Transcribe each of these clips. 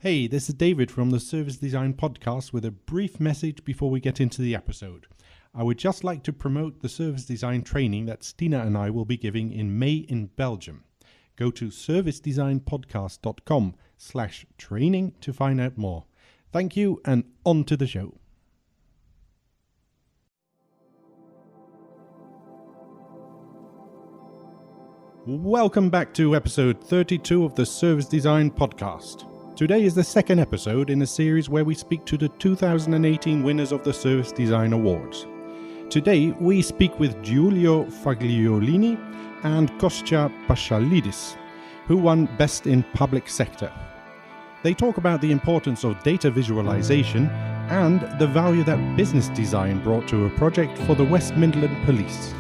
Hey, this is David from the Service Design Podcast with a brief message before we get into the episode. I would just like to promote the service design training that Stina and I will be giving in May in Belgium. Go to servicedesignpodcast.com/training to find out more. Thank you, and on to the show. Welcome back to episode 32 of the Service Design Podcast. Today is the second episode in a series where we speak to the 2018 winners of the Service Design Awards. Today we speak with Giulio Fagiolini and Kostja Paschalidis, who won Best in Public Sector. They talk about the importance of data visualization and the value that business design brought to a project for the West Midland Police.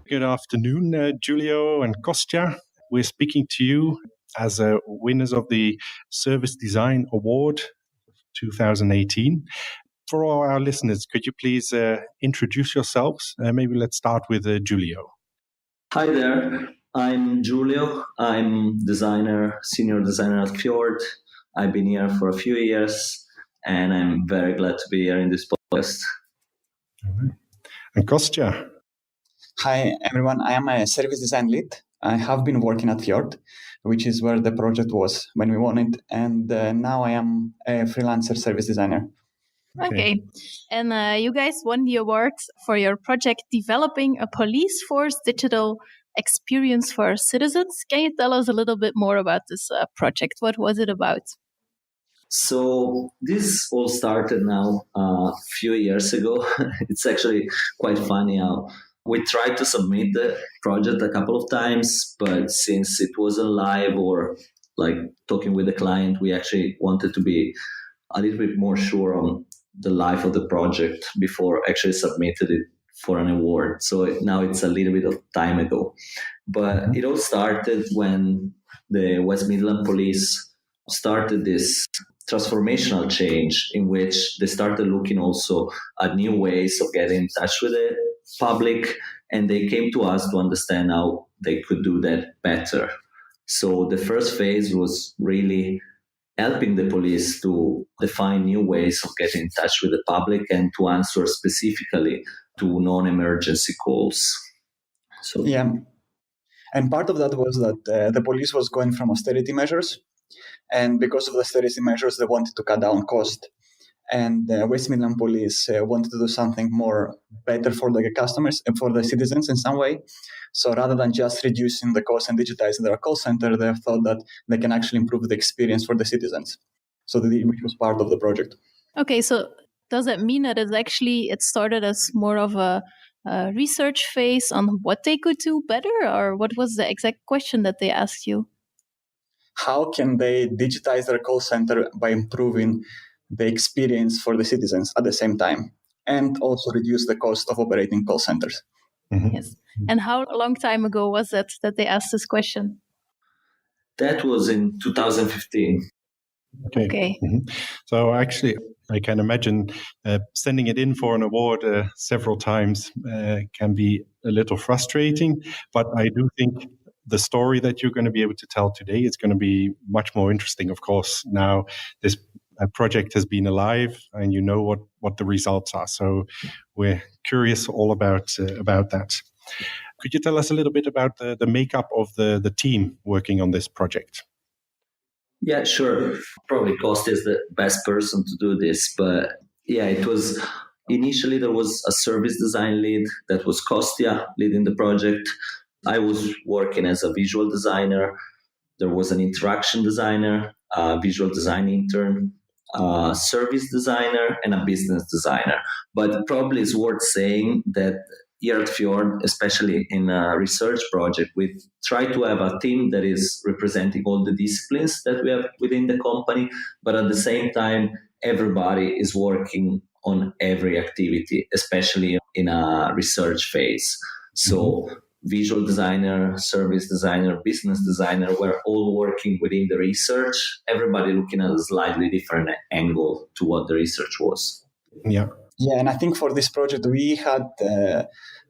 Good afternoon, Giulio and Kostja. We're speaking to you as winners of the Service Design Award 2018. For all our listeners, could you please introduce yourselves? Maybe let's start with Giulio. Hi there, I'm Giulio. I'm senior designer at Fjord. I've been here for a few years, and I'm very glad to be here in this podcast. All right. And Kostja? Hi everyone, I am a service design lead. I have been working at Fjord, which is where the project was when we won it, and now I am a freelancer service designer. Okay. And you guys won the award for your project developing a police force digital experience for citizens. Can you tell us a little bit more about this project? What was it about? So this all started now a few years ago. It's actually quite funny how we tried to submit the project a couple of times, but since it wasn't live or like talking with the client, we actually wanted to be a little bit more sure on the life of the project before actually submitted it for an award. So now it's a little bit of time ago. But it all started when the West Midland Police started this transformational change in which they started looking also at new ways of getting in touch with the public, and they came to us to understand how they could do that better. So the first phase was really helping the police to define new ways of getting in touch with the public and to answer specifically to non-emergency calls. So yeah, and part of that was that the police was going from austerity measures, and because of the austerity measures, they wanted to cut down cost. And West Midland Police wanted to do something more better for the customers and for the citizens in some way. So rather than just reducing the cost and digitizing their call center, they thought that they can actually improve the experience for the citizens. So which was part of the project. Okay, so does that mean that it started as more of a research phase on what they could do better, or what was the exact question that they asked you? How can they digitize their call center by improving the experience for the citizens at the same time, and also reduce the cost of operating call centers? Mm-hmm. Yes. And how long time ago was it that they asked this question? That was in 2015. Okay. Mm-hmm. So actually, I can imagine sending it in for an award several times can be a little frustrating, but I do think the story that you're going to be able to tell today is going to be much more interesting. Of course, now this project has been alive and you know what the results are. So we're curious all about that. Could you tell us a little bit about the makeup of the team working on this project? Yeah, sure. Probably Kostja is the best person to do this. But yeah, it was initially there was a service design lead that was Kostja leading the project. I was working as a visual designer. There was an interaction designer, a visual design intern, a service designer, and a business designer. But probably it's worth saying that here at Fjord, especially in a research project, we try to have a team that is representing all the disciplines that we have within the company, but at the same time, everybody is working on every activity, especially in a research phase. So visual designer, service designer, business designer were all working within the research, everybody looking at a slightly different angle to what the research was. Yeah. Yeah, and I think for this project, we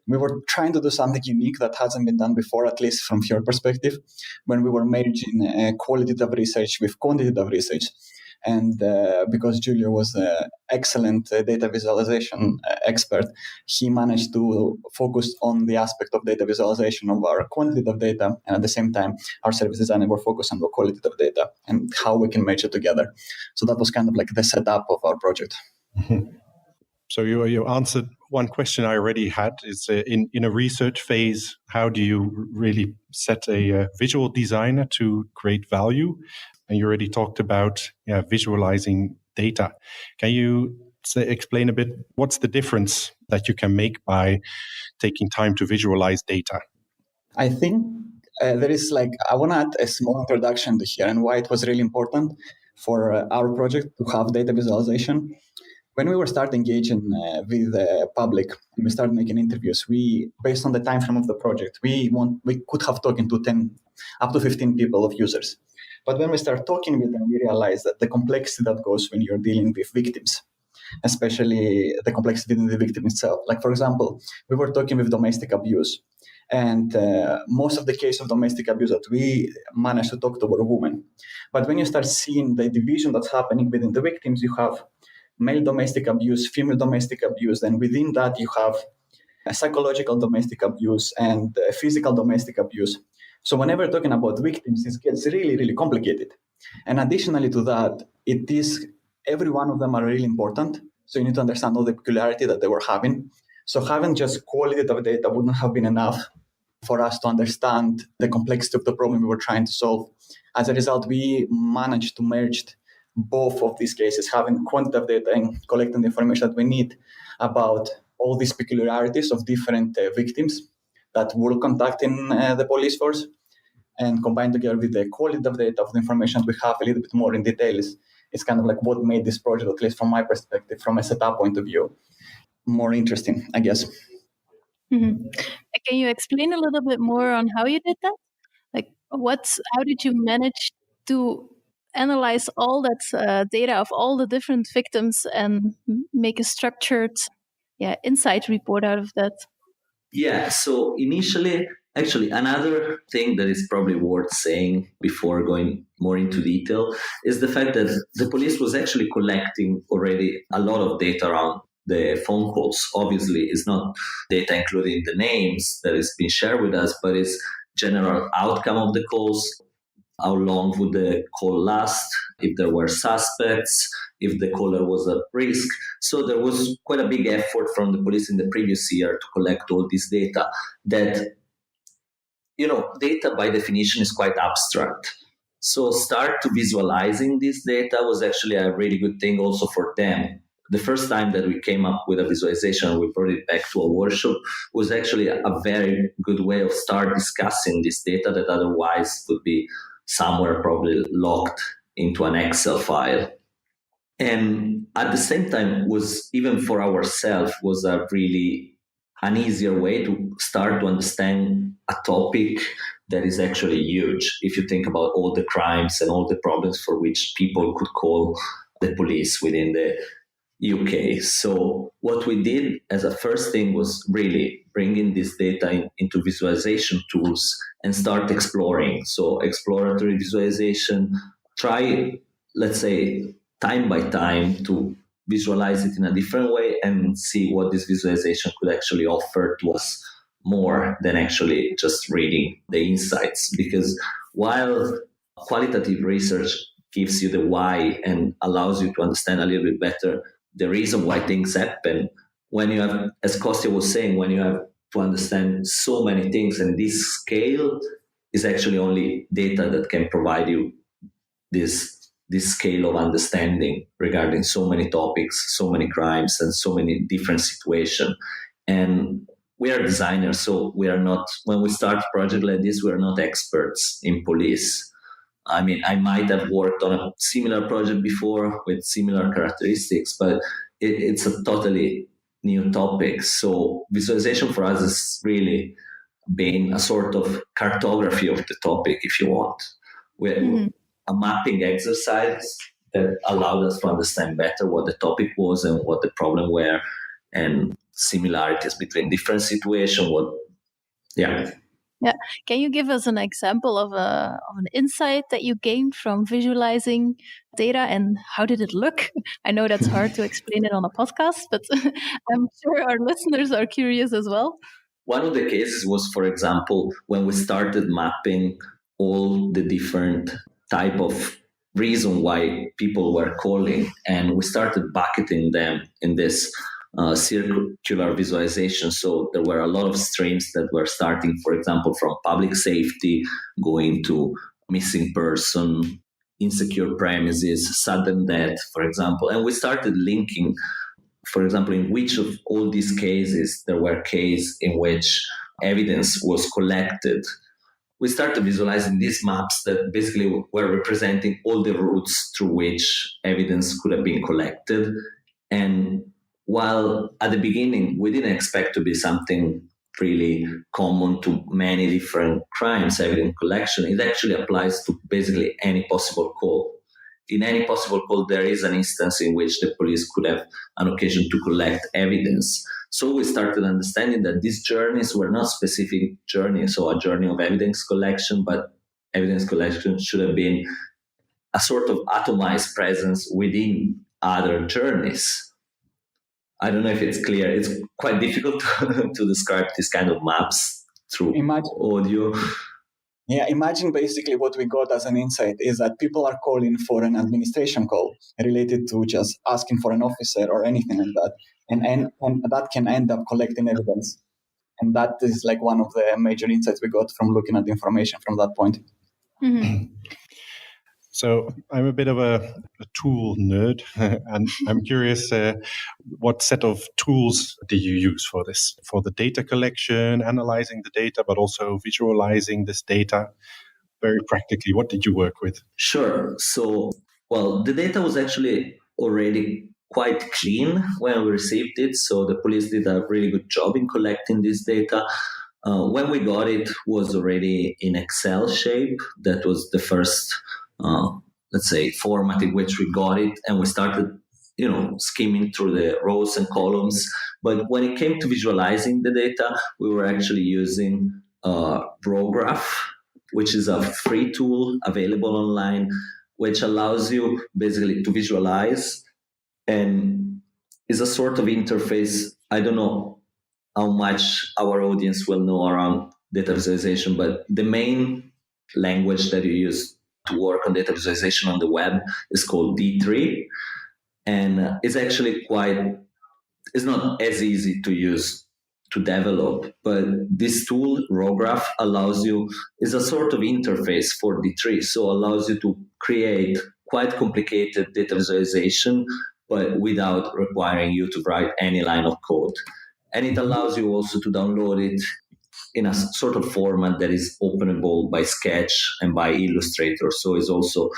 were trying to do something unique that hasn't been done before, at least from your perspective, when we were merging qualitative research with quantitative research. And because Giulio was an excellent data visualization expert, he managed to focus on the aspect of data visualization of our quantitative data. And at the same time, our service designer were focused on the qualitative data and how we can merge it together. So that was kind of like the setup of our project. So you answered one question I already had. Is in a research phase, how do you really set a visual designer to create value? And you already talked about visualizing data. Can you explain a bit what's the difference that you can make by taking time to visualize data? I think there is I want to add a small introduction to here and why it was really important for our project to have data visualization. When we were starting engaging with the public and we started making interviews, based on the time frame of the project, we could have talking to 10 up to 15 people of users. But when we start talking with them, we realize that the complexity that goes when you're dealing with victims, especially the complexity in the victim itself. Like, for example, we were talking with domestic abuse, and most of the cases of domestic abuse that we managed to talk to were women. But when you start seeing the division that's happening within the victims, you have male domestic abuse, female domestic abuse, and within that you have psychological domestic abuse and physical domestic abuse. So whenever we're talking about victims, it gets really, really complicated. And additionally to that, every one of them are really important. So you need to understand all the peculiarity that they were having. So having just qualitative data wouldn't have been enough for us to understand the complexity of the problem we were trying to solve. As a result, we managed to merge both of these cases, having quantitative data and collecting the information that we need about all these peculiarities of different victims that were contacting the police force, and combined together with the qualitative data of the information we have a little bit more in details. It's kind of like what made this project, at least from my perspective, from a setup point of view, more interesting, I guess. Mm-hmm. Can you explain a little bit more on how you did that? How did you manage to analyze all that data of all the different victims and make a structured insight report out of that? Yeah, so initially, actually, another thing that is probably worth saying before going more into detail is the fact that the police was actually collecting already a lot of data around the phone calls. Obviously, it's not data including the names that is being shared with us, but it's general outcome of the calls. How long would the call last? If there were suspects, if the caller was at risk. So there was quite a big effort from the police in the previous year to collect all this data that, data by definition is quite abstract. So start to visualizing this data was actually a really good thing also for them. The first time that we came up with a visualization, we brought it back to a workshop, was actually a very good way of start discussing this data that otherwise would be somewhere probably locked into an Excel file. And at the same time was, even for ourselves, was a really an easier way to start to understand a topic that is actually huge. If you think about all the crimes and all the problems for which people could call the police within the UK. So what we did as a first thing was really bringing this data into visualization tools and start exploring. So exploratory visualization, try, let's say, time by time to visualize it in a different way and see what this visualization could actually offer to us more than actually just reading the insights. Because while qualitative research gives you the why and allows you to understand a little bit better the reason why things happen, when you have, as Kostja was saying, when you have to understand so many things, and this scale is actually only data that can provide you this scale of understanding regarding so many topics, so many crimes, and so many different situations. And we are designers, so we are not, when we start a project like this, we are not experts in police. I mean, I might have worked on a similar project before with similar characteristics, but it's a totally new topic. So visualization for us is really been a sort of cartography of the topic, if you want. We're a mapping exercise that allowed us to understand better what the topic was and what the problem were, and similarities between different situations. Yeah. Can you give us an example of an insight that you gained from visualizing data, and how did it look? I know that's hard to explain it on a podcast, but I'm sure our listeners are curious as well. One of the cases was, for example, when we started mapping all the different type of reason why people were calling, and we started bucketing them in this circular visualization. So there were a lot of streams that were starting, for example, from public safety, going to missing person, insecure premises, sudden death, for example. And we started linking, for example, in which of all these cases there were cases in which evidence was collected. We started visualizing these maps that basically were representing all the routes through which evidence could have been collected. And while at the beginning we didn't expect to be something really common to many different crimes, evidence collection, it actually applies to basically any possible call. In any possible call, there is an instance in which the police could have an occasion to collect evidence. So we started understanding that these journeys were not specific journeys, so a journey of evidence collection, but evidence collection should have been a sort of atomized presence within other journeys. I don't know if it's clear. It's quite difficult to describe this kind of maps through audio. Yeah, imagine basically what we got as an insight is that people are calling for an administration call related to just asking for an officer or anything like that. And that can end up collecting evidence. And that is like one of the major insights we got from looking at the information from that point. Mm-hmm. So I'm a bit of a tool nerd, and I'm curious, what set of tools do you use for this? For the data collection, analyzing the data, but also visualizing this data? Very practically, what did you work with? Sure. So, well, the data was actually already quite clean when we received it. So the police did a really good job in collecting this data. When we got it was already in Excel shape. That was the first let's say, format in which we got it, and we started, skimming through the rows and columns. But when it came to visualizing the data, we were actually using RawGraph, which is a free tool available online, which allows you basically to visualize, and is a sort of interface. I don't know how much our audience will know around data visualization, but the main language that you use to work on data visualization on the web is called D3, and it's actually it's not as easy to use to develop, but this tool RawGraph is a sort of interface for D3, so allows you to create quite complicated data visualization, but without requiring you to write any line of code. And it allows you also to download it in a sort of format that is openable by Sketch and by Illustrator. So it's also,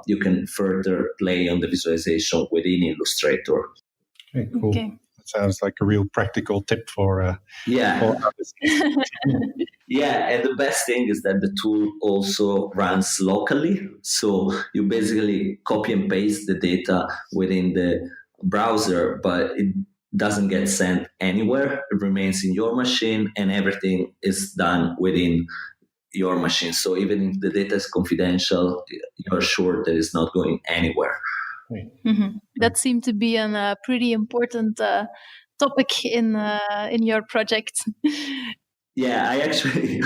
you can further play on the visualization within Illustrator. Okay, cool. Okay. That sounds like a real practical tip for others. Yeah, and the best thing is that the tool also runs locally. So you basically copy and paste the data within the browser, but it doesn't get sent anywhere. It remains in your machine, and everything is done within your machine. So even if the data is confidential, you're sure that it's not going anywhere. Mm-hmm. That seemed to be a pretty important topic in your project. Yeah, I actually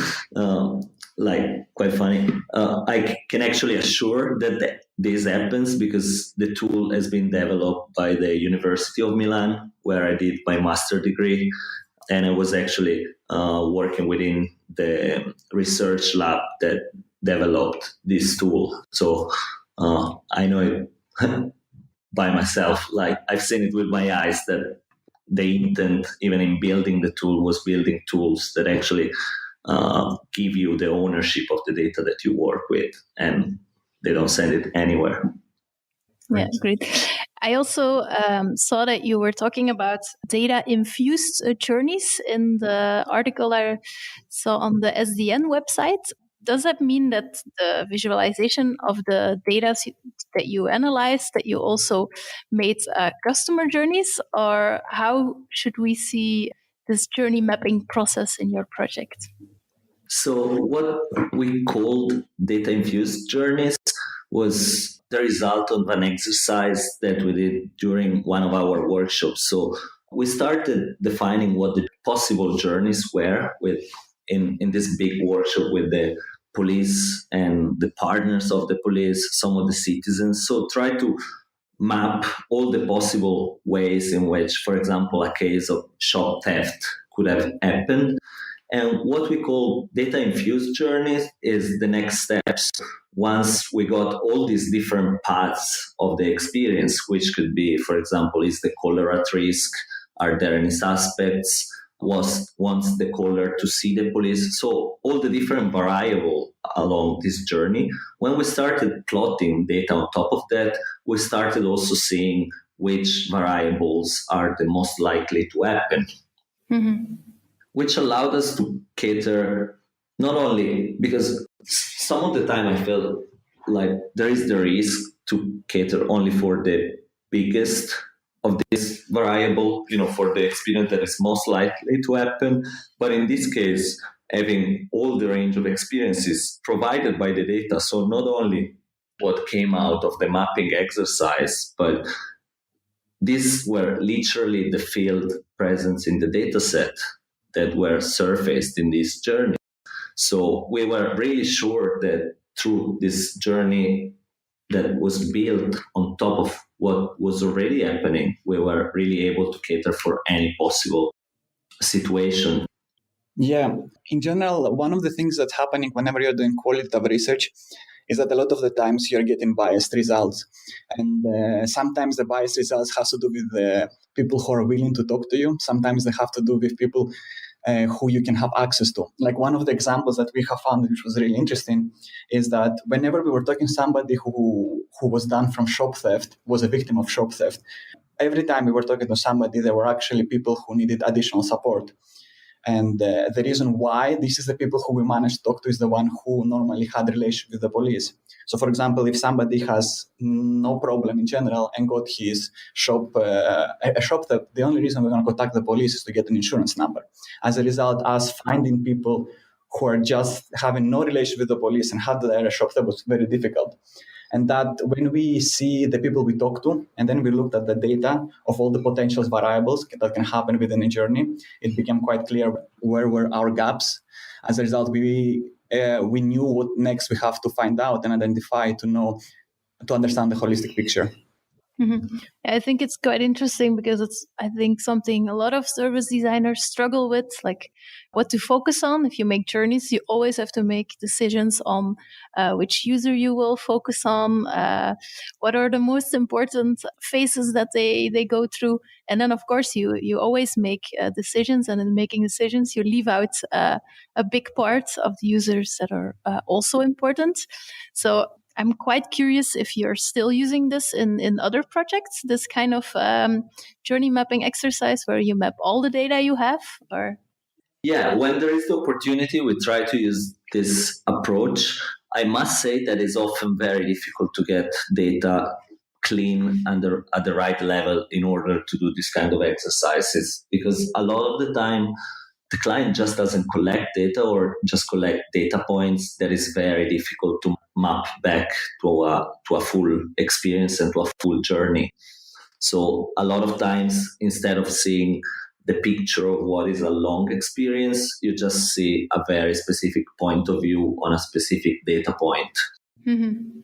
quite funny. I can actually assure that this happens because the tool has been developed by the University of Milan, where I did my master degree, and I was actually working within the research lab that developed this tool. So I know it by myself. Like, I've seen it with my eyes that the intent, even in building the tool, was building tools that actually give you the ownership of the data that you work with, and they don't send it anywhere. Yeah, great. I also saw that you were talking about data-infused journeys in the article I saw on the SDN website. Does that mean that the visualization of the data that you analyzed, that you also made customer journeys, or how should we see this journey mapping process in your project? So what we called data-infused journeys was the result of an exercise that we did during one of our workshops. So we started defining what the possible journeys were in this big workshop with the police and the partners of the police, some of the citizens. So try to map all the possible ways in which, for example, a case of shop theft could have happened. And what we call data-infused journeys is the next steps. Once we got all these different paths of the experience, which could be, for example, is the caller at risk? Are there any suspects? Wants the caller to see the police? So all the different variables along this journey. When we started plotting data on top of that, we started also seeing which variables are the most likely to happen. Mm-hmm. Which allowed us to cater not only because some of the time I felt like there is the risk to cater only for the biggest of this variable, for the experience that is most likely to happen. But in this case, having all the range of experiences provided by the data, so not only what came out of the mapping exercise, but these were literally the field presence in the data set that were surfaced in this journey. So we were really sure that through this journey that was built on top of what was already happening, we were really able to cater for any possible situation. Yeah, in general, one of the things that's happening whenever you're doing qualitative research is that a lot of the times you're getting biased results. And sometimes the biased results has to do with the people who are willing to talk to you. Sometimes they have to do with people who you can have access to. Like one of the examples that we have found, which was really interesting, is that whenever we were talking to somebody who was done from shop theft, was a victim of shop theft, every time we were talking to somebody, there were actually people who needed additional support. And the reason why this is the people who we managed to talk to is the one who normally had relation with the police. So, for example, if somebody has no problem in general and got his shop a shop theft, the only reason we're going to contact the police is to get an insurance number. As a result, us finding people who are just having no relation with the police and had their shop theft was very difficult. And that when we see the people we talk to, and then we looked at the data of all the potential variables that can happen within a journey, it became quite clear where were our gaps. As a result, we knew what next we have to find out and identify to understand the holistic picture. Mm-hmm. I think it's quite interesting because it's, I think, something a lot of service designers struggle with, like what to focus on. If you make journeys, you always have to make decisions on which user you will focus on, what are the most important phases that they go through. And then, of course, you always make decisions, and in making decisions, you leave out a big part of the users that are also important. So I'm quite curious if you're still using this in other projects, this kind of journey mapping exercise where you map all the data you have, or? Yeah, when there is the opportunity, we try to use this approach. I must say that it's often very difficult to get data clean and at the right level in order to do this kind of exercises, because a lot of the time, the client just doesn't collect data or just collect data points that is very difficult to map back to a full experience and to a full journey. So a lot of times, instead of seeing the picture of what is a long experience, you just see a very specific point of view on a specific data point. Mm-hmm.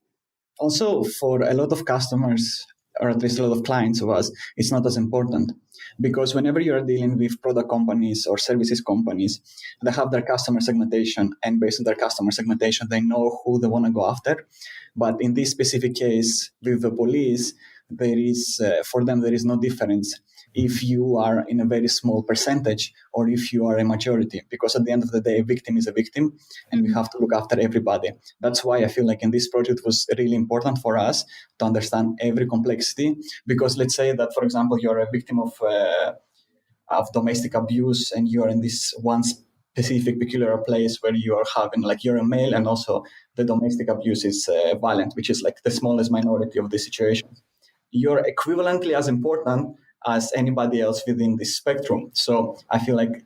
Also, for a lot of customers, or at least a lot of clients of us, it's not as important. Because whenever you are dealing with product companies or services companies, they have their customer segmentation, and based on their customer segmentation, they know who they want to go after. But in this specific case, with the police, there is for them there is no difference if you are in a very small percentage or if you are a majority, because at the end of the day, a victim is a victim and we have to look after everybody. That's why I feel like in this project was really important for us to understand every complexity, because let's say that, for example, you're a victim of domestic abuse and you're in this one specific peculiar place where you are having, like, you're a male and also the domestic abuse is violent, which is like the smallest minority of the situation. You're equivalently as important as anybody else within this spectrum. So I feel like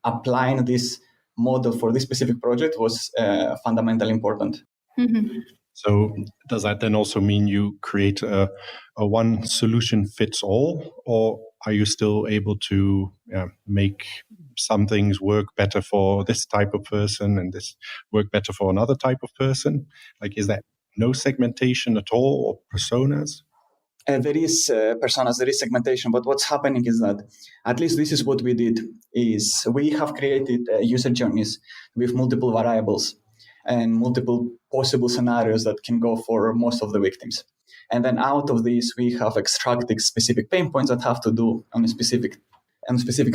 applying this model for this specific project was fundamentally important. Mm-hmm. So does that then also mean you create a one solution fits all, or are you still able to make some things work better for this type of person and this work better for another type of person? Like, is that no segmentation at all, or personas? There is personas, there is segmentation, but what's happening is that, at least this is what we did, is we have created user journeys with multiple variables and multiple possible scenarios that can go for most of the victims. And then out of these, we have extracted specific pain points that have to do on a specific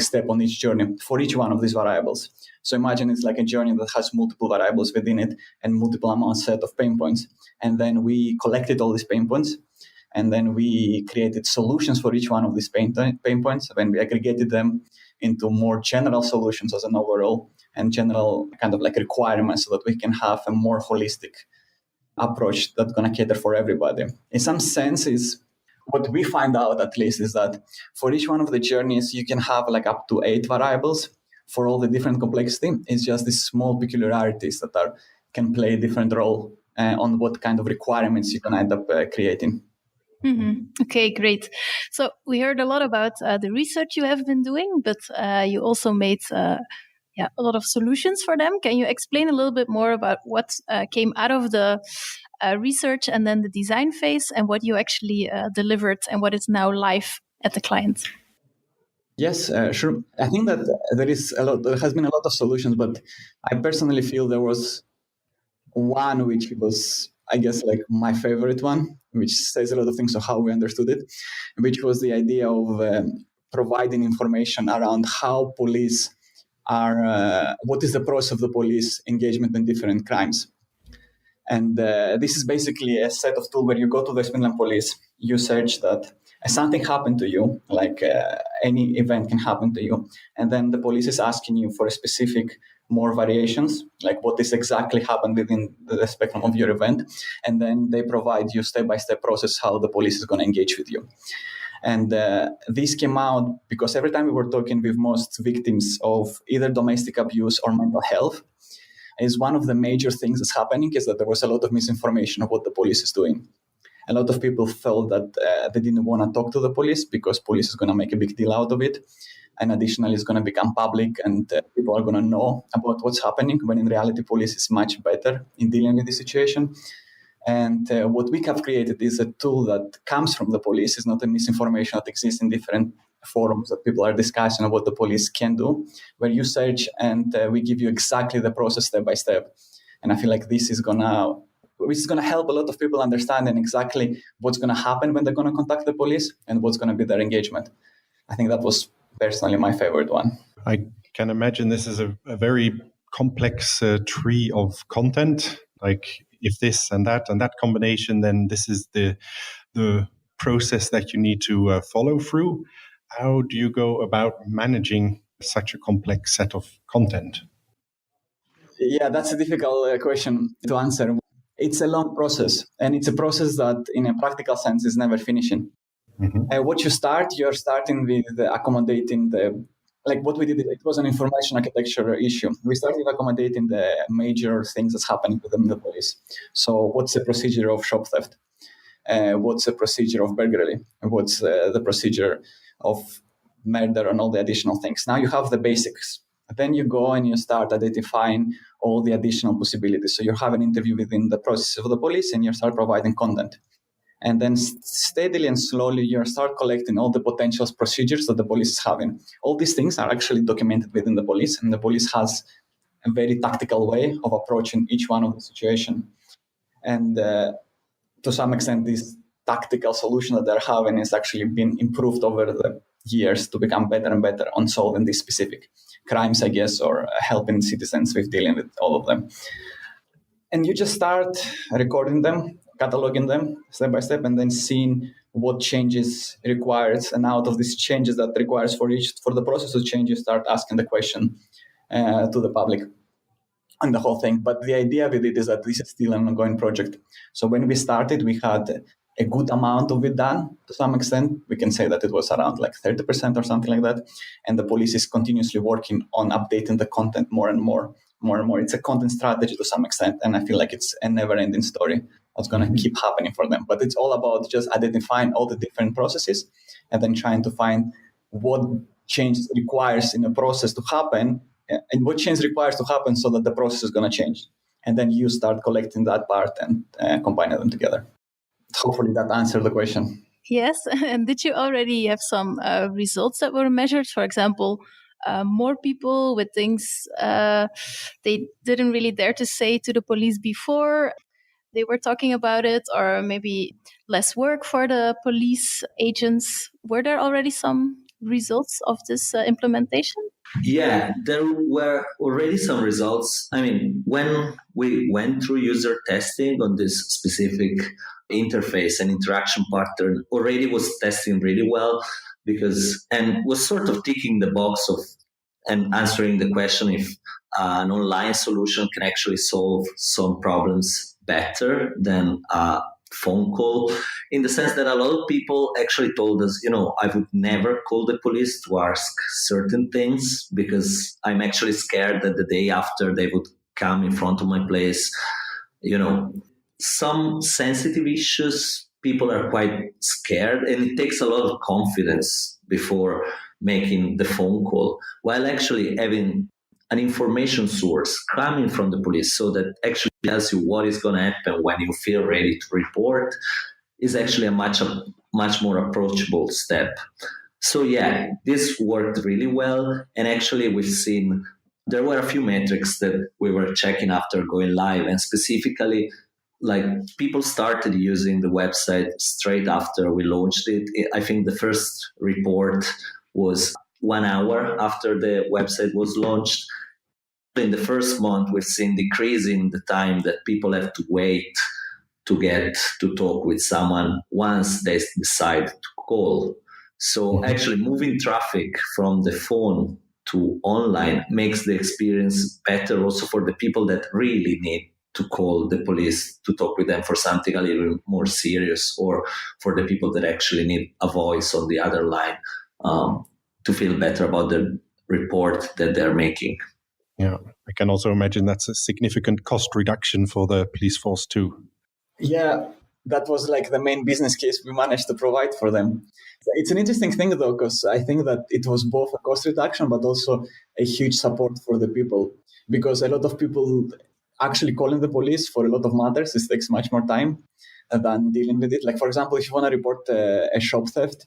step on each journey for each one of these variables. So imagine it's like a journey that has multiple variables within it and multiple amount set of pain points. And then we collected all these pain points, and then we created solutions for each one of these pain points. When we aggregated them into more general solutions as an overall and general kind of like requirements, so that we can have a more holistic approach that's going to cater for everybody. In some sense, is what we find out, at least, is that for each one of the journeys, you can have like up to 8 variables for all the different complexity. It's just these small peculiarities that can play a different role on what kind of requirements you can end up creating. Mm-hmm. Okay, great. So we heard a lot about the research you have been doing, but you also made a lot of solutions for them. Can you explain a little bit more about what came out of the research and then the design phase, and what you actually delivered and what is now live at the client? Yes, sure. I think that there has been a lot of solutions, but I personally feel there was one which was, I guess, like my favorite one, which says a lot of things on how we understood it, which was the idea of providing information around how police are, what is the process of the police engagement in different crimes. And this is basically a set of tools where you go to the West Midland Police, you search that something happened to you, like any event can happen to you. And then the police is asking you for a specific more variations, like what is exactly happened within the spectrum of your event. And then they provide you step-by-step process how the police is going to engage with you. And this came out because every time we were talking with most victims of either domestic abuse or mental health, is one of the major things that's happening is that there was a lot of misinformation of what the police is doing. A lot of people felt that they didn't want to talk to the police because police is going to make a big deal out of it. And additionally, it's going to become public and people are going to know about what's happening, when in reality, police is much better in dealing with the situation. And what we have created is a tool that comes from the police. It's not a misinformation that exists in different forums that people are discussing about what the police can do, where you search and we give you exactly the process step by step. And I feel like this is going to help a lot of people understanding exactly what's going to happen when they're going to contact the police and what's going to be their engagement. I think that was personally my favorite one. I can imagine this is a very complex tree of content. Like, if this and that combination, then this is the process that you need to follow through. How do you go about managing such a complex set of content? Yeah, that's a difficult question to answer. It's a long process, and it's a process that in a practical sense is never finishing. Mm-hmm. You're starting with accommodating what we did, it was an information architecture issue. We started accommodating the major things that's happening within the police. So what's the procedure of shop theft? What's the procedure of burglary? What's the procedure of murder and all the additional things? Now you have the basics. Then you go and you start identifying all the additional possibilities. So you have an interview within the process of the police and you start providing content. And then steadily and slowly, you start collecting all the potential procedures that the police is having. All these things are actually documented within the police, and the police has a very tactical way of approaching each one of the situation. And to some extent, this tactical solution that they're having is actually been improved over the years to become better and better on solving these specific crimes, I guess, or helping citizens with dealing with all of them. And you just start recording them, cataloging them step by step, and then seeing what changes required. And out of these changes that requires for the process to change, you start asking the question to the public and the whole thing. But the idea with it is that this is still an ongoing project. So when we started, we had a good amount of it done to some extent. We can say that it was around like 30% or something like that. And the police is continuously working on updating the content more and more. It's a content strategy to some extent. And I feel like it's a never-ending story that's going to keep happening for them. But it's all about just identifying all the different processes and then trying to find what change requires in a process to happen and what change requires to happen so that the process is going to change. And then you start collecting that part and combining them together. Hopefully that answered the question. Yes. And did you already have some results that were measured? For example, more people with things they didn't really dare to say to the police before they were talking about it, or maybe less work for the police agents. Were there already some results of this implementation? Yeah, there were already some results. I mean, when we went through user testing on this specific interface and interaction pattern, already was testing really well and was sort of ticking the box of and answering the question if an online solution can actually solve some problems better than a phone call, in the sense that a lot of people actually told us, I would never call the police to ask certain things because I'm actually scared that the day after they would come in front of my place. Some sensitive issues, people are quite scared, and it takes a lot of confidence before making the phone call, while actually having an information source coming from the police so that actually tells you what is going to happen when you feel ready to report is actually a much more approachable step. So yeah, this worked really well. And actually we've seen there were a few metrics that we were checking after going live, and specifically like people started using the website straight after we launched it. I think the first report was 1 hour after the website was launched. In the first month, we've seen decreasing the time that people have to wait to get to talk with someone once they decide to call. So actually moving traffic from the phone to online makes the experience better also for the people that really need to call the police to talk with them for something a little more serious, or for the people that actually need a voice on the other line to feel better about the report that they're making. Yeah, I can also imagine that's a significant cost reduction for the police force too. Yeah, that was like the main business case we managed to provide for them. It's an interesting thing though, because I think that it was both a cost reduction, but also a huge support for the people, because a lot of people actually calling the police for a lot of matters, it takes much more time than dealing with it. Like, for example, if you want to report a shop theft,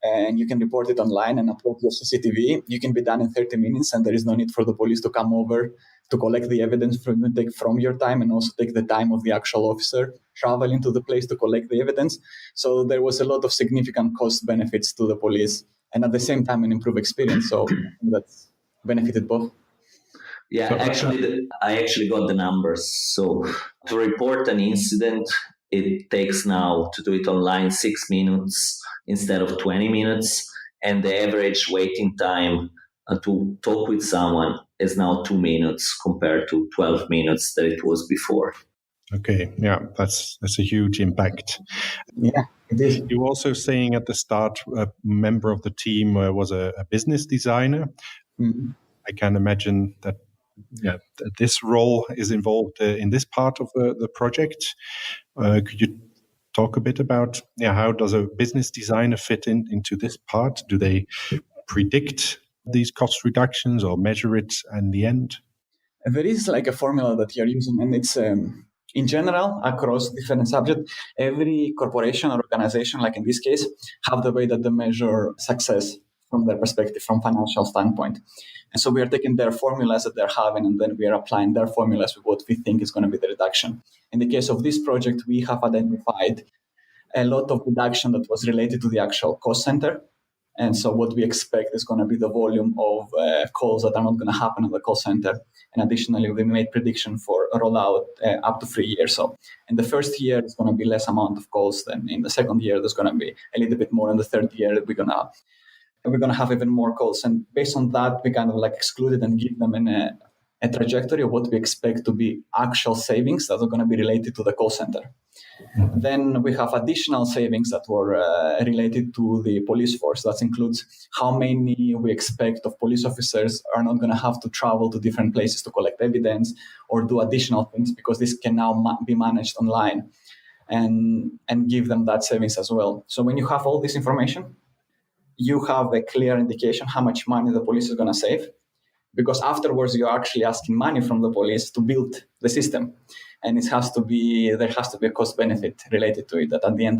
and you can report it online and upload your CCTV, you can be done in 30 minutes, and there is no need for the police to come over to collect the evidence from your time, and also take the time of the actual officer traveling to the place to collect the evidence. So there was a lot of significant cost benefits to the police, and at the same time an improved experience. So that's benefited both. Yeah, I actually got the numbers. So to report an incident, it takes now to do it online 6 minutes instead of 20 minutes. And the average waiting time to talk with someone is now 2 minutes compared to 12 minutes that it was before. Okay, yeah, that's a huge impact. Yeah, it is. You were also saying at the start, a member of the team was a business designer. Mm-hmm. I can imagine that this role is involved in this part of the project. Could you talk a bit about how does a business designer fit into this part? Do they predict these cost reductions or measure it in the end? There is like a formula that you're using, and it's in general across different subjects. Every corporation or organization, like in this case, have the way that they measure success from their perspective, from financial standpoint. And so we are taking their formulas that they're having, and then we are applying their formulas with what we think is going to be the reduction. In the case of this project, we have identified a lot of deduction that was related to the actual cost center. And so what we expect is going to be the volume of calls that are not going to happen in the call center. And additionally, we made prediction for a rollout up to 3 years. So in the first year, it's going to be less amount of calls. Then in the second year, there's going to be a little bit more. In the third year, we're going to have even more calls. And based on that, we kind of like excluded and give them a trajectory of what we expect to be actual savings that are going to be related to the call center. Then we have additional savings that were related to the police force. That includes how many we expect of police officers are not going to have to travel to different places to collect evidence or do additional things, because this can now be managed online, and give them that savings as well. So when you have all this information, you have a clear indication how much money the police is going to save, because afterwards you're actually asking money from the police to build the system. And there has to be a cost benefit related to it, that at the end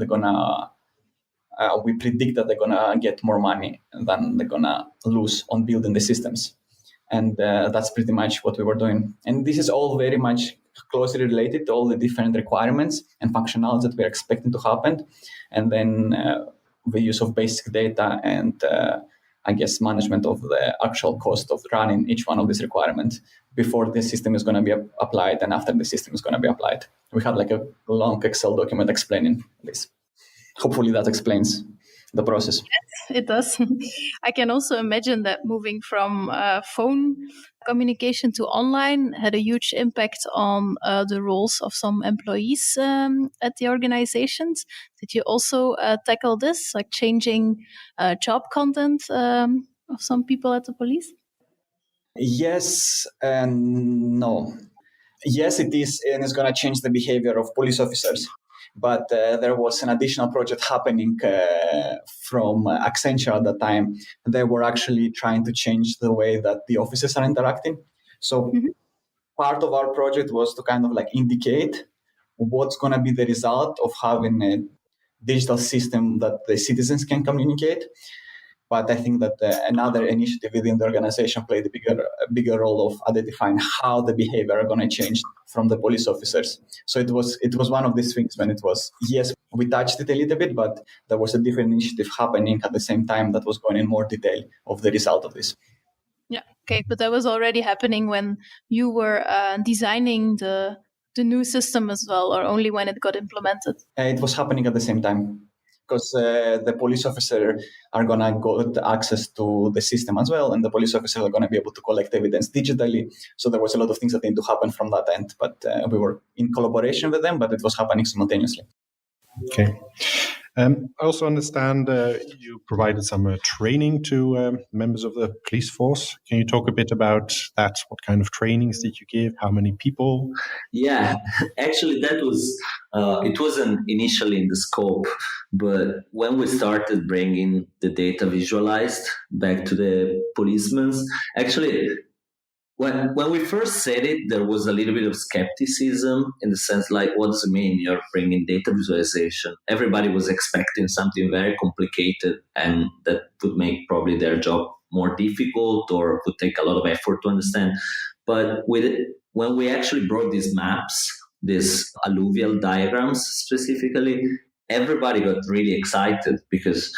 we predict that they're gonna get more money than they're gonna lose on building the systems. And that's pretty much what we were doing. And this is all very much closely related to all the different requirements and functionalities that we're expecting to happen. And then the use of basic data and management of the actual cost of running each one of these requirements before the system is going to be applied and after the system is going to be applied. We had like a long Excel document explaining this. Hopefully that explains the process. Yes, it does. I can also imagine that moving from phone communication to online had a huge impact on the roles of some employees at the organizations. Did you also tackle this, like changing job content of some people at the police? Yes and no. Yes, it is, and it's going to change the behavior of police officers. But there was an additional project happening from Accenture at the time. They were actually trying to change the way that the officers are interacting. So part of our project was to kind of like indicate what's going to be the result of having a digital system that the citizens can communicate. But I think that another initiative within the organization played a bigger role of identifying how the behavior are going to change from the police officers. So it was one of these things when it was, yes, we touched it a little bit, but there was a different initiative happening at the same time that was going in more detail of the result of this. Yeah, okay, but that was already happening when you were designing the new system as well, or only when it got implemented? It was happening at the same time, because the police officer are going to get access to the system as well, and the police officer are going to be able to collect evidence digitally. So there was a lot of things that need to happen from that end, but we were in collaboration with them, but it was happening simultaneously. Okay. I also understand you provided some training to members of the police force. Can you talk a bit about that? What kind of trainings did you give? How many people? Yeah, actually that was, it wasn't initially in the scope, but when we started bringing the data visualized back to the policemen, actually, when we first said it, there was a little bit of skepticism in the sense like, what does it mean you're bringing data visualization? Everybody was expecting something very complicated and that would make probably their job more difficult or would take a lot of effort to understand. But when we actually brought these maps, these alluvial diagrams specifically, everybody got really excited because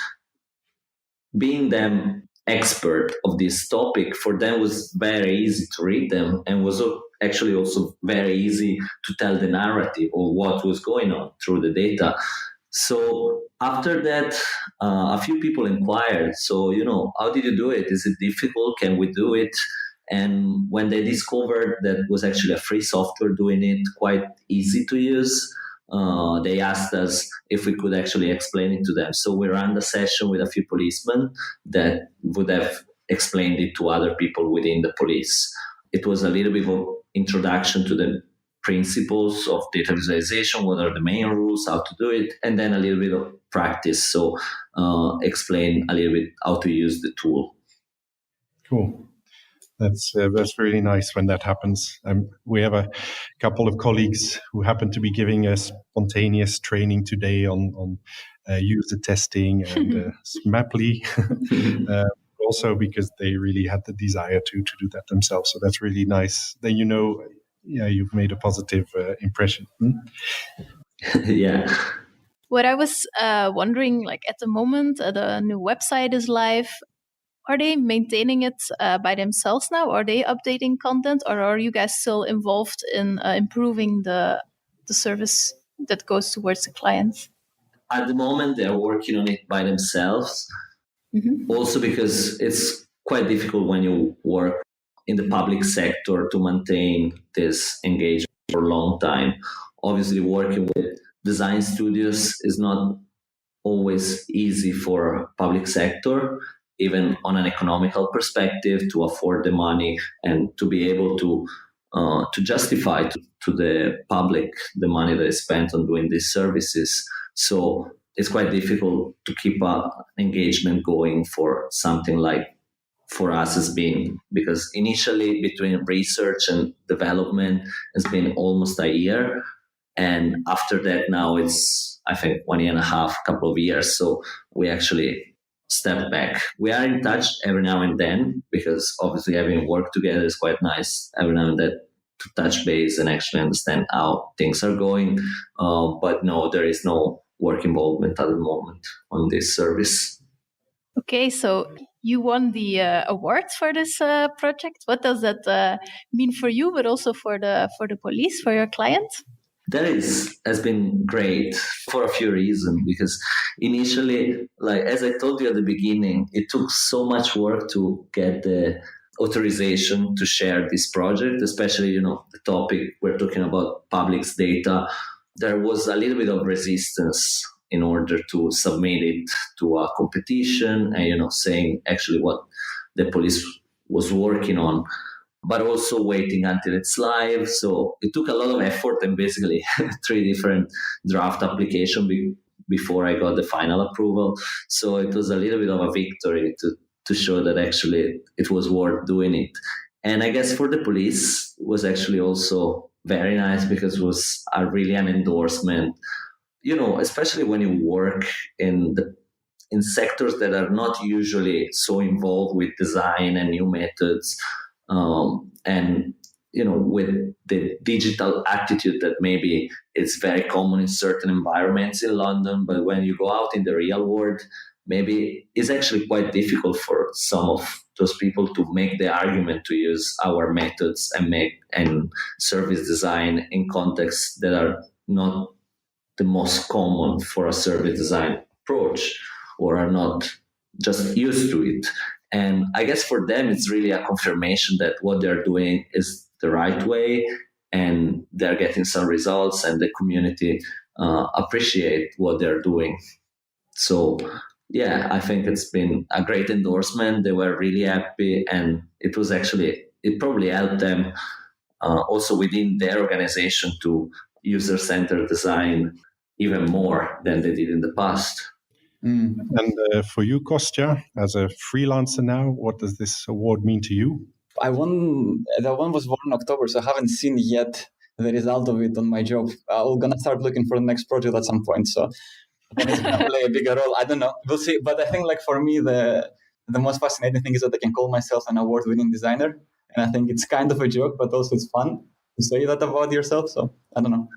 being them expert of this topic, for them was very easy to read them and was actually also very easy to tell the narrative of what was going on through the data. So after that, a few people inquired, so, how did you do it? Is it difficult? Can we do it? And when they discovered that was actually a free software doing it, quite easy to use, they asked us if we could actually explain it to them. So we ran the session with a few policemen that would have explained it to other people within the police. It was a little bit of introduction to the principles of data visualization, what are the main rules, how to do it, and then a little bit of practice. So explain a little bit how to use the tool. Cool. That's really nice when that happens. We have a couple of colleagues who happen to be giving us spontaneous training today on user testing and Smaply, also because they really had the desire to do that themselves. So that's really nice. Then you've made a positive impression. Yeah. What I was wondering, like at the moment, the new website is live. Are they maintaining it by themselves now? Are they updating content, or are you guys still involved in improving the service that goes towards the clients? At the moment, they are working on it by themselves. Mm-hmm. Also because it's quite difficult when you work in the public sector to maintain this engagement for a long time. Obviously, working with design studios is not always easy for public sector, even on an economical perspective, to afford the money and to be able to justify to the public the money that is spent on doing these services. So it's quite difficult to keep engagement going for something like for us has been, because initially between research and development has been almost a year. And after that, now it's, I think, 1.5 years, couple of years. So we actually stepped back. We are in touch every now and then, because obviously having worked together is quite nice every now and then to touch base and actually understand how things are going. But no, there is no work involvement at the moment on this service. Okay, so you won the award for this project. What does that mean for you, but also for the police, for your clients? That has been great for a few reasons, because initially, like as I told you at the beginning, it took so much work to get the authorization to share this project, especially, the topic we're talking about, public's data. There was a little bit of resistance in order to submit it to a competition and, saying actually what the police was working on, but also waiting until it's live. So it took a lot of effort and basically 3 different draft applications before I got the final approval. So it was a little bit of a victory to show that actually it was worth doing it. And I guess for the police, it was actually also very nice, because it was really an endorsement, especially when you work in sectors that are not usually so involved with design and new methods. And with the digital attitude that maybe it's very common in certain environments in London, but when you go out in the real world, maybe it's actually quite difficult for some of those people to make the argument to use our methods and service design in contexts that are not the most common for a service design approach, or are not just used to it. And I guess for them, it's really a confirmation that what they're doing is the right way, and they're getting some results, and the community appreciate what they're doing. So, yeah, I think it's been a great endorsement. They were really happy, and it probably helped them also within their organization to user-centered design even more than they did in the past. And for you, Kostja, as a freelancer now, what does this award mean to you? The one was born in October, so I haven't seen yet the result of it on my job. I'm going to start looking for the next project at some point. So when it's going to play a bigger role, I don't know. We'll see. But I think, like, for me, the most fascinating thing is that I can call myself an award-winning designer. And I think it's kind of a joke, but also it's fun to say that about yourself. So I don't know.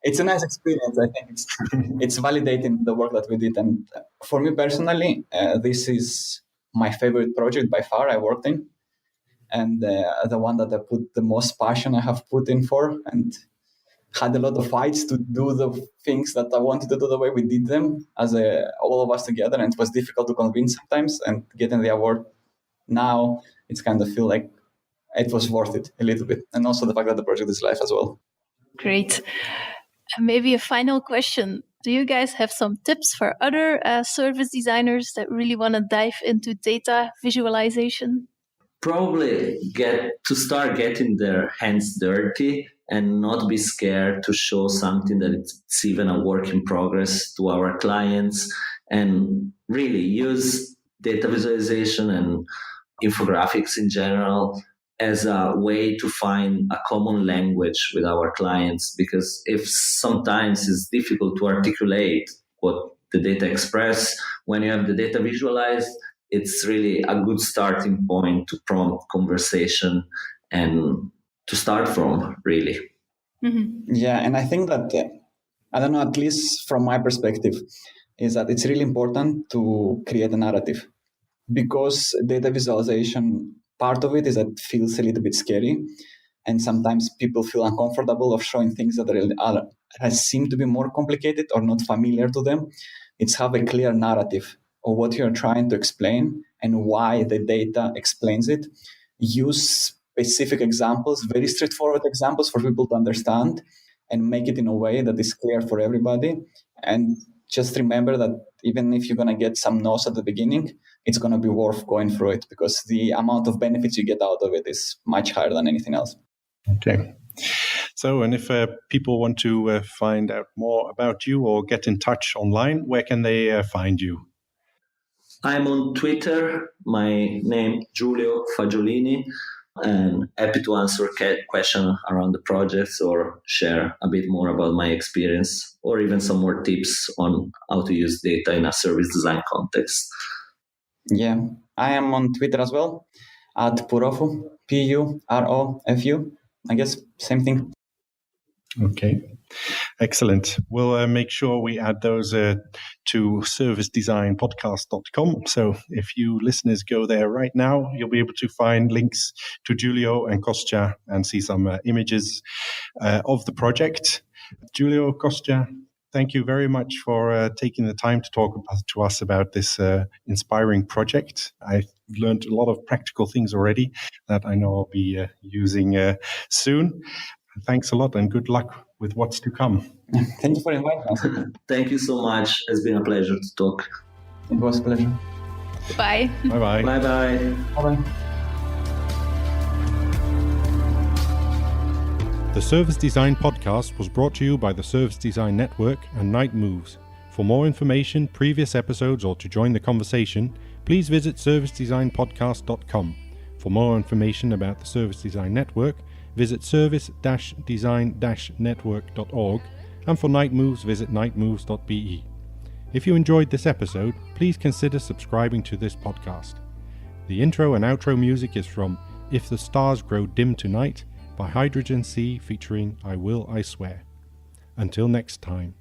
It's a nice experience. I think it's validating the work that we did. And for me personally, this is my favorite project by far I worked in. And the one that I put the most passion I have put in for, and had a lot of fights to do the things that I wanted to do the way we did them as all of us together. And it was difficult to convince sometimes, and getting the award now, it's kind of feel like it was worth it a little bit. And also the fact that the project is live as well. Great. Maybe a final question. Do you guys have some tips for other service designers that really want to dive into data visualization? Probably start getting their hands dirty and not be scared to show something that it's even a work in progress to our clients, and really use data visualization and infographics in general as a way to find a common language with our clients, because if sometimes it's difficult to articulate what the data express, when you have the data visualized, it's really a good starting point to prompt conversation and to start from, really. Mm-hmm. Yeah, and I think that I don't know, at least from my perspective, is that it's really important to create a narrative, because data visualization, part of it is that it feels a little bit scary. And sometimes people feel uncomfortable of showing things that seem to be more complicated or not familiar to them. It's have a clear narrative of what you're trying to explain and why the data explains it. Use specific examples, very straightforward examples for people to understand, and make it in a way that is clear for everybody. And just remember that even if you're going to get some no's at the beginning, it's going to be worth going through it, because the amount of benefits you get out of it is much higher than anything else. Okay. So, and if people want to find out more about you or get in touch online, where can they find you? I'm on Twitter. My name Giulio Fagiolini, and happy to answer questions around the projects or share a bit more about my experience, or even some more tips on how to use data in a service design context. Yeah, I am on Twitter as well, at Purofu, Purofu. I guess same thing. Okay, excellent. We'll make sure we add those to servicedesignpodcast.com. So if you listeners go there right now, you'll be able to find links to Giulio and Kostja and see some images of the project. Giulio, Kostja, thank you very much for taking the time to talk to us about this inspiring project. I've learned a lot of practical things already that I know I'll be using soon. Thanks a lot and good luck with what's to come. Thank you for inviting us. Thank you so much. It's been a pleasure to talk. It was a pleasure. Bye. Bye-bye. Bye-bye. Bye-bye. The Service Design Podcast was brought to you by the Service Design Network and Night Moves. For more information, previous episodes, or to join the conversation, please visit servicedesignpodcast.com. For more information about the Service Design Network, visit service-design-network.org, and for Night Moves, visit nightmoves.be. If you enjoyed this episode, please consider subscribing to this podcast. The intro and outro music is from If the Stars Grow Dim Tonight by Hydrogen Sea featuring I Will, I Swear. Until next time.